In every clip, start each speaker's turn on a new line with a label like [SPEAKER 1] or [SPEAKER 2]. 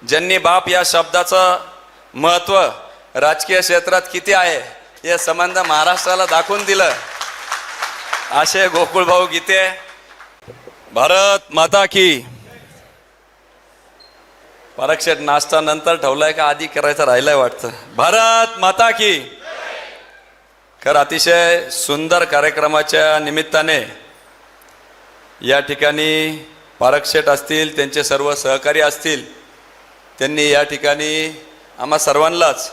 [SPEAKER 1] ज्यांनी बाप या शब्दाचं महत्त्व राजकीय क्षेत्रात किती आहे हे संबंध महाराष्ट्राला दाखवून दिलं असे गोकुळभाऊ गीते। भारत माता की। परीक्षेत नाश्ता नंतर ठेवलाय का आधी करायचं राहिलाय वाटतं। भारत माता की। खरं अतिशय सुंदर कार्यक्रमाच्या निमित्ताने या ठिकाणी परीक्षेत असतील, त्यांचे सर्व सहकारी असतील, त्यांनी या ठिकाणी आम्हा सर्वांनाच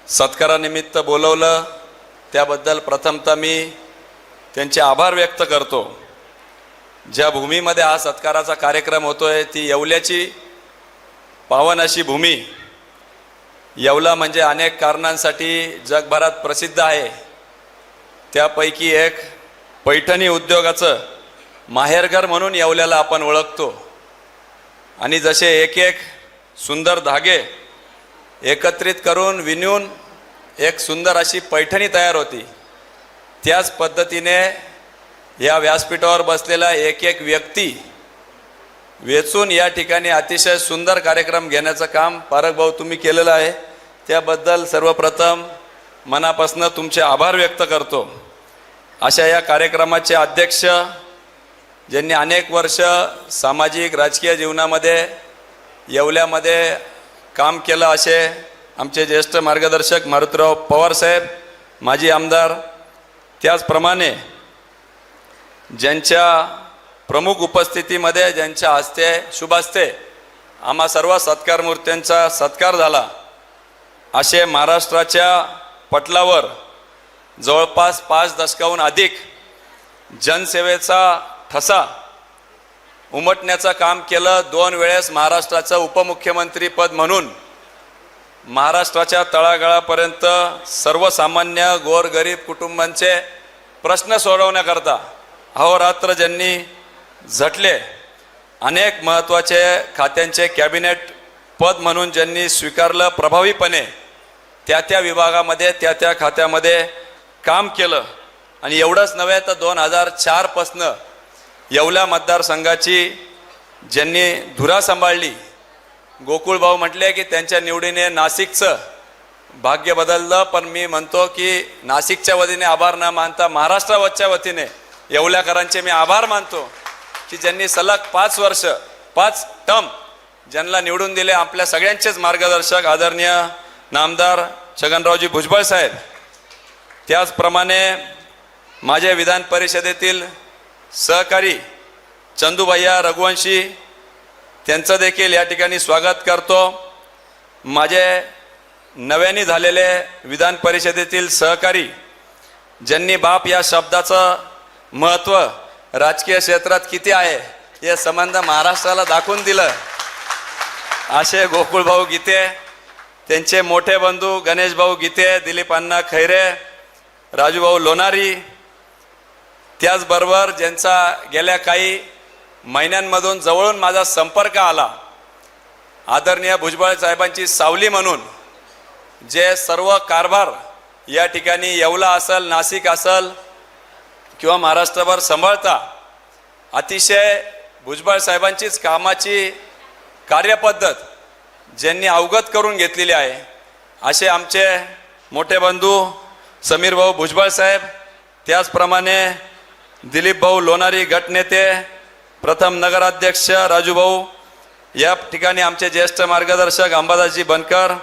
[SPEAKER 1] सत्कारानिमित्त बोलवलं, त्याबद्दल प्रथमतः मी त्यांचे आभार व्यक्त करतो। ज्या भूमीमध्ये हा सत्काराचा कार्यक्रम होतोय ती येवल्याची पावन अशी भूमी। येवला म्हणजे अनेक कारणांसाठी जगभरात प्रसिद्ध आहे, त्यापैकी एक पैठणी उद्योगाचं माहेरघर म्हणून येवल्याला आपण ओळखतो। आणि जसे एक एक सुंदर धागे एकत्रित करून विणून एक सुंदर अशी पैठणी तयार होती, त्याच पद्धतीने या व्यासपीठावर बसलेला एक एक व्यक्ती वेचून या ठिकाणी अतिशय सुंदर कार्यक्रम घेण्याचं काम पारख भाऊ तुम्ही केलेलं आहे, त्याबद्दल सर्वप्रथम मनापासून तुमचे आभार व्यक्त करतो। अशा या कार्यक्रमाचे अध्यक्ष ज्यांनी अनेक वर्ष सामाजिक राजकीय जीवनामध्ये येवल्यामध्ये काम केलं असे आमचे ज्येष्ठ मार्गदर्शक मारुतीराव पवार साहेब, माजी आमदार, त्याचप्रमाणे ज्यांच्या प्रमुख उपस्थितीमध्ये ज्यांच्या हस्ते शुभ हस्ते आम्हा सर्व सत्कार मूर्त्यांचा सत्कार झाला, असे महाराष्ट्राच्या पटलावर जवळपास 5 दशकाहून अधिक जनसेवेचा ठसा उमटण्याचं काम केलं। 2 वेळेस महाराष्ट्राचं उपमुख्यमंत्री पद म्हणून महाराष्ट्राच्या तळागाळापर्यंत सर्वसामान्य गोरगरीब कुटुंबांचे प्रश्न सोडवण्याकरता अहोरात्र ज्यांनी झटले, अनेक महत्त्वाचे खात्यांचे कॅबिनेट पद म्हणून ज्यांनी स्वीकारलं, प्रभावीपणे त्या विभागामध्ये त्या खात्यामध्ये काम केलं। आणि एवढंच नव्हे तर 2004 पासनं येवला मतदारसंघाची ज्यांनी धुरा सांभाळली, गोकुळभाऊ म्हटले की त्यांच्या निवडीने नाशिकचं भाग्य बदललं, पण मी म्हणतो की नाशिकच्या वतीने आभार न मानता महाराष्ट्राच्या वतीने येवल्याकरांचे मी आभार मानतो की ज्यांनी सलग 5 वर्ष 5 टर्म ज्यांना निवडून दिले, आपल्या सगळ्यांचेच मार्गदर्शक आदरणीय नामदार छगनरावजी भुजबळ साहेब, त्याचप्रमाणे माझे विधान परिषदेतील सहकारी चंदूभैया रघुवंशी, त्यांचं देखील या ठिकाणी स्वागत करतो। माझे नव्याने झालेले विधान परिषदेतील सहकारी ज्यांनी बाप या शब्दाचं महत्त्व राजकीय क्षेत्रात किती आहे हे संबंध महाराष्ट्राला दाखवून दिलं असे गोकुळभाऊ गीते, त्यांचे मोठे बंधू गणेशभाऊ गीते, दिलीप अण्णा खैरे, राजूभाऊ लोणारी, त्याचबरोबर ज्यांचा गेल्या काही महिन्यांमधून जवळून माझा संपर्क आला, आदरणीय भुजबळ साहेबांची सावली म्हणून जे सर्व कारभार या ठिकाणी येवला असेल, नाशिक असेल किंवा महाराष्ट्रभर सांभाळता, अतिशय भुजबळ साहेबांचीच कामाची कार्यपद्धत ज्यांनी अवगत करून घेतलेली आहे, असे आमचे मोठे बंधू समीर भाऊ भुजबळ साहेब, त्याचप्रमाणे दिलीप भाऊ लोणारी गटनेते, प्रथम नगराध्यक्ष राजूभाऊ, या ठिकाणी आमचे ज्येष्ठ मार्गदर्शक अंबादासजी बनकर,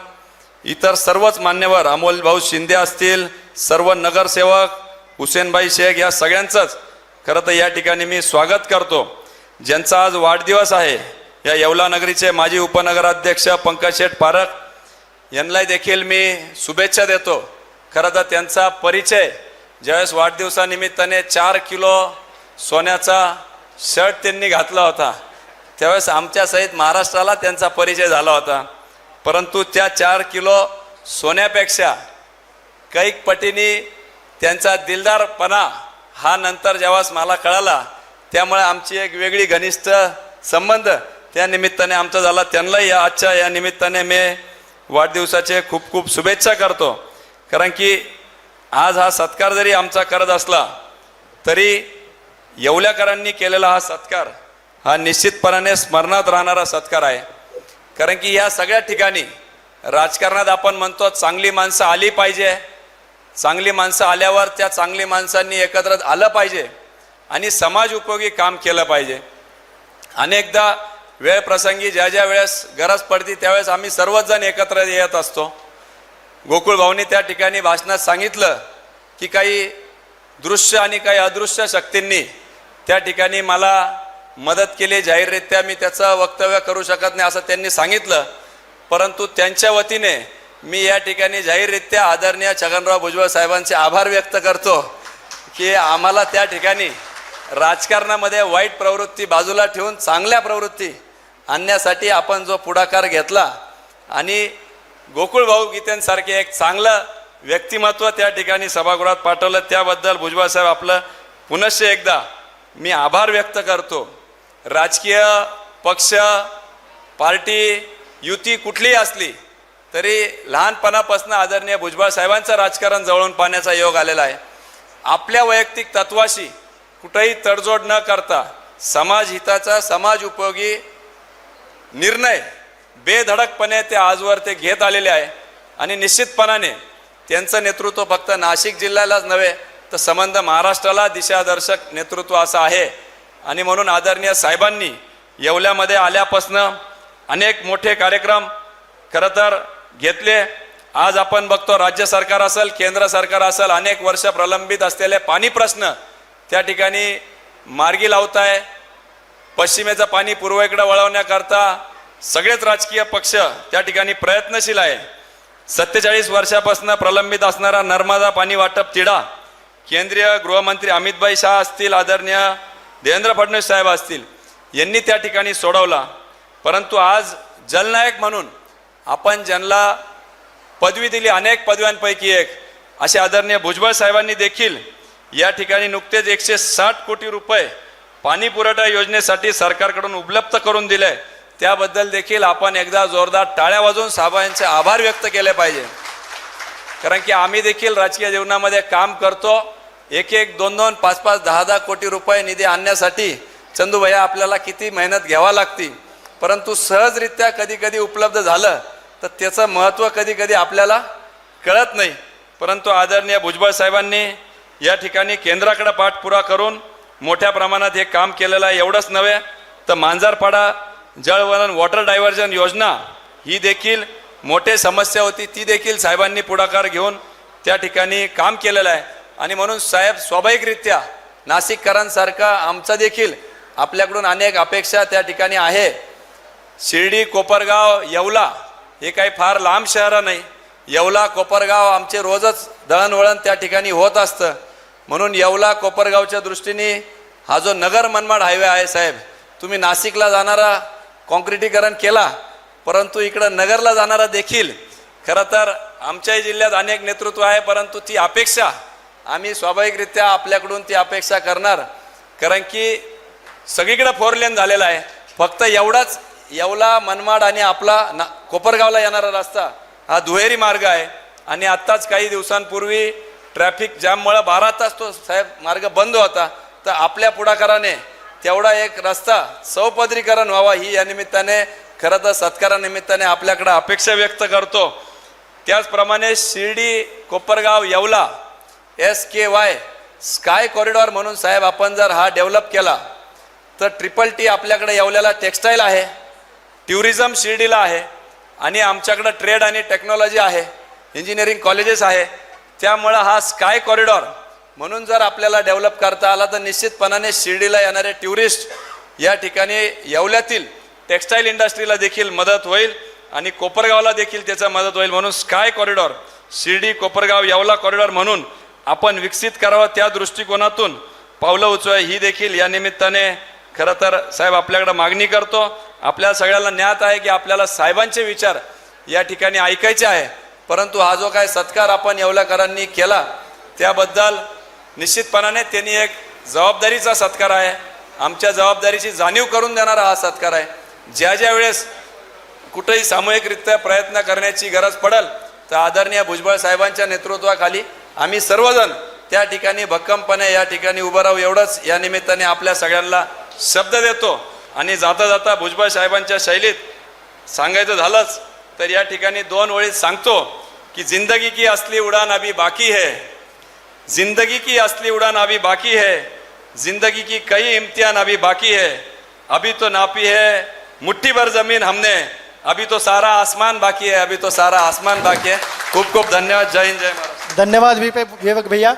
[SPEAKER 1] इतर सर्वच मान्यवर, अमोल भाऊ शिंदे असतील, सर्व नगरसेवक, हुसेनभाई शेख, या सगळ्यांचंच खरं तर या ठिकाणी मी स्वागत करतो। ज्यांचा आज वाढदिवस आहे या येवला नगरीचे माजी उपनगराध्यक्ष पंकज शेठ पारख यांना देखील मी शुभेच्छा देतो। खरं तर त्यांचा परिचय ज्यावेळेस वाढदिवसानिमित्ताने 4 किलो सोन्याचा शर्ट त्यांनी घातला होता, त्यावेळेस आमच्या सहित महाराष्ट्राला त्यांचा परिचय झाला होता, परंतु त्या 4 किलो सोन्यापेक्षा कैक पटीने त्यांचा दिलदारपणा हा नंतर जेव्हा मला कळाला, त्यामुळे आमची एक वेगळी घनिष्ठ संबंध त्या निमित्ताने आमचा झाला। त्यांनाही आजच्या या निमित्ताने मी वाढदिवसाचे खूप खूप शुभेच्छा करतो, कारण की आज हा सत्कार जरी आमचा करत असला तरी येवल्याकरांनी केलेला हा सत्कार हा निश्चितपणाने स्मरणात राहणारा सत्कार आहे। कारण की या सगळ्या ठिकाणी राजकारणात आपण म्हणतो चांगली माणसं आली पाहिजे, चांगली माणसं आल्यावर त्या चांगली माणसांनी एकत्र आलं पाहिजे आणि समाज उपयोगी काम केलं पाहिजे. अनेकदा वेळ प्रसंगी ज्या ज्या वेळेस गरज पडते त्यावेळेस आम्ही सर्वच जण एकत्र येत असतो. गोकुळ भाऊंनी त्या ठिकाणी भाषणात सांगितलं की काही दृश्य आणि काही अदृश्य शक्तींनी त्या ठिकाणी मला मदत केली, जाहीररित्या मी त्याचं वक्तव्य करू शकत नाही असं त्यांनी सांगितलं. परंतु त्यांच्या वतीने मी या ठिकाणी जाहीररित्या आदरणीय छगनराव भुजबळ साहेबांचे आभार व्यक्त करतो की आम्हाला त्या ठिकाणी राजकारणामध्ये वाईट प्रवृत्ती बाजूला ठेवून चांगल्या प्रवृत्ती आणण्यासाठी आपण जो पुढाकार घेतला आणि गोकुळ भाऊ गीतेंसारखे एक चांगलं व्यक्तिमत्व त्या ठिकाणी सभागृहात पाठवलं, त्याबद्दल भुजबळ साहेब आपलं पुनश्च एकदा मी आभार व्यक्त करतो. राजकीय पक्ष पार्टी युती कुठलीही असली तरी लहानपणापासून आदरणीय भुजबळ साहेबांचं राजकारण जवळून पाहण्याचा योग आलेला आहे. आपल्या वैयक्तिक तत्वाशी कुठेही तडजोड न करता समाज हिताचा समाज उपयोगी निर्णय बेधडकपणे ते आजवर ते घेत आलेले आहे आणि निश्चितपणाने त्यांचं नेतृत्व फक्त नाशिक जिल्ह्यालाच नव्हे तर संबंध महाराष्ट्राला दिशादर्शक नेतृत्व असं आहे. आणि म्हणून आदरणीय साहेबांनी येवल्यामध्ये आल्यापासून अनेक मोठे कार्यक्रम खरं तर घेतले. आज आपण बघतो राज्य सरकार असेल केंद्र सरकार असेल अनेक वर्ष प्रलंबित असलेले पाणी प्रश्न त्या ठिकाणी मार्गी लावत आहे. पश्चिमेचं पाणी पूर्वेकडे वळवण्याकरता सगळेच राजकीय पक्ष त्या ठिकाणी प्रयत्नशील आहे. 47 वर्षापासून प्रलंबित असणारा नर्मदा पाणी वाटप तिढा केंद्रीय गृहमंत्री अमितभाई शाह असतील, आदरणीय देवेंद्र फडणवीस साहेब असतील यांनी त्या ठिकाणी सोडवला. परंतु आज जलनायक म्हणून आपण ज्यांना पदवी दिली अनेक पदव्यांपैकी एक असे आदरणीय भुजबळ साहेबांनी देखील या ठिकाणी नुकतेच 160 कोटी रुपये पाणी पुरवठा योजनेसाठी सरकारकडून उपलब्ध करून दिले. त्याबद्दल देखील आपण एकदा जोरदार टाळ्या वाजवून साहेबांचे आभार व्यक्त केले पाहिजे. कारण की आम्ही देखील राजकीय जीवनामध्ये काम करतो. 1-1, 2-2, 5-5, 10-10 कोटी रुपये निधी आणण्यासाठी चंदू भैया आपल्याला किती मेहनत घ्यावा लागते. परंतु सहजरित्या कधी कधी उपलब्ध झालं तर त्याचं महत्त्व कधी कधी आपल्याला कळत नाही. परंतु आदरणीय भुजबळ साहेबांनी या ठिकाणी केंद्राकडे पाठपुरा करून मोठ्या प्रमाणात हे काम केलेलं आहे. एवढंच नव्हे तर मांजरपाडा जळवलन वॉटर डायव्हर्जन योजना ही देखील मोठी समस्या होती, ती देखील साहेबांनी पुढाकार घेऊन त्या ठिकाणी काम केलेलं आहे. आणि म्हणून साहेब स्वाभाविकरित्या नाशिककरांसारखा आमचा देखील आपल्याकडून अनेक अपेक्षा त्या ठिकाणी आहे. शिर्डी कोपरगाव येवला हे काही फार लांब शहरं नाही. येवला कोपरगाव आमचे रोजच दळणवळण त्या ठिकाणी होत असतं. म्हणून येवला कोपरगावच्या दृष्टीने हा जो नगर मनमाड हायवे आहे साहेब, तुम्ही नाशिकला जाणारा कॉन्क्रिटीकरण केला परंतु इकडं नगरला जाणारा देखील खरं तर आमच्याही जिल्ह्यात अनेक नेतृत्व आहे. परंतु ती अपेक्षा आम्ही स्वाभाविकरित्या आपल्याकडून ती अपेक्षा करणार. कारण की सगळीकडे 4 लेन झालेला आहे. फक्त एवढाच येवला मनमाड आणि आपला कोपरगावला येणारा रस्ता हा दुहेरी मार्ग आहे. आणि आत्ताच काही दिवसांपूर्वी ट्रॅफिक जॅममुळे 12 तास तो साहेब मार्ग बंद होता. तर आपल्या पुढाकाराने तेवढा एक रस्ता चौपदरीकरण व्हावा ही या निमित्ताने खरं तर सत्कारानिमित्ताने आपल्याकडे अपेक्षा व्यक्त करतो. त्याचप्रमाणे Shirdi Kopargaon Yeola SKY sky corridor म्हणून साहेब आपण जर हा डेव्हलप केला तर TTT आपल्याकडे येवल्याला टेक्स्टाईल आहे, टुरिझम शिर्डीला आहे आणि आमच्याकडे ट्रेड आणि टेक्नॉलॉजी आहे, इंजिनिअरिंग कॉलेजेस आहे. त्यामुळं हा स्काय कॉरिडॉर म्हणून जर आपल्याला डेव्हलप करता आला तर निश्चितपणाने शिर्डीला येणारे टुरिस्ट या ठिकाणी येवल्यातील टेक्स्टाईल इंडस्ट्रीला देखील मदत होईल आणि कोपरगावला देखील त्याचा मदत होईल. म्हणून sky corridor Shirdi Kopargaon Yeola corridor म्हणून आपण विकसित करावं त्या दृष्टिकोनातून पावलं उचलूया ही देखील या निमित्ताने खरं तर साहेब आपल्याकडे मागणी करतो. आपल्याला सगळ्यांना ज्ञात आहे की आपल्याला साहेबांचे विचार या ठिकाणी ऐकायचे आहे. परंतु हा जो काय सत्कार आपण येवल्याकरांनी केला त्याबद्दल निश्चितपणाने त्यांनी एक जबाबदारीचा सत्कार आहे. आमच्या जबाबदारीची जाणीव करून देणारा हा सत्कार आहे. ज्या ज्या वेळेस कुठेही सामूहिकरित्या प्रयत्न करण्याची गरज पडेल तर आदरणीय भुजबळ साहेबांच्या नेतृत्वाखाली आम्ही सर्वजण त्या ठिकाणी भक्कमपणे या ठिकाणी उभं राहू एवढंच या निमित्ताने आपल्या सगळ्यांना शब्द देतो. आणि जाता जाता भुजबळ साहेबांच्या शैलीत सांगायचं झालंच तर या ठिकाणी 2 ओळीत सांगतो की जिंदगी की असली उड़ान अभी बाकी है, जिंदगी की असली उड़ान अभी बाकी है, जिंदगी की कई इम्तिहान अभी बाकी है, अभी तो नापी है मुट्ठी भर जमीन हमने, अभी तो सारा आसमान बाकी है, अभी तो सारा आसमान बाकी है। खूप खूप धन्यवाद। जय हिंद, जय महाराष्ट्र।
[SPEAKER 2] धन्यवाद विवेक भैया।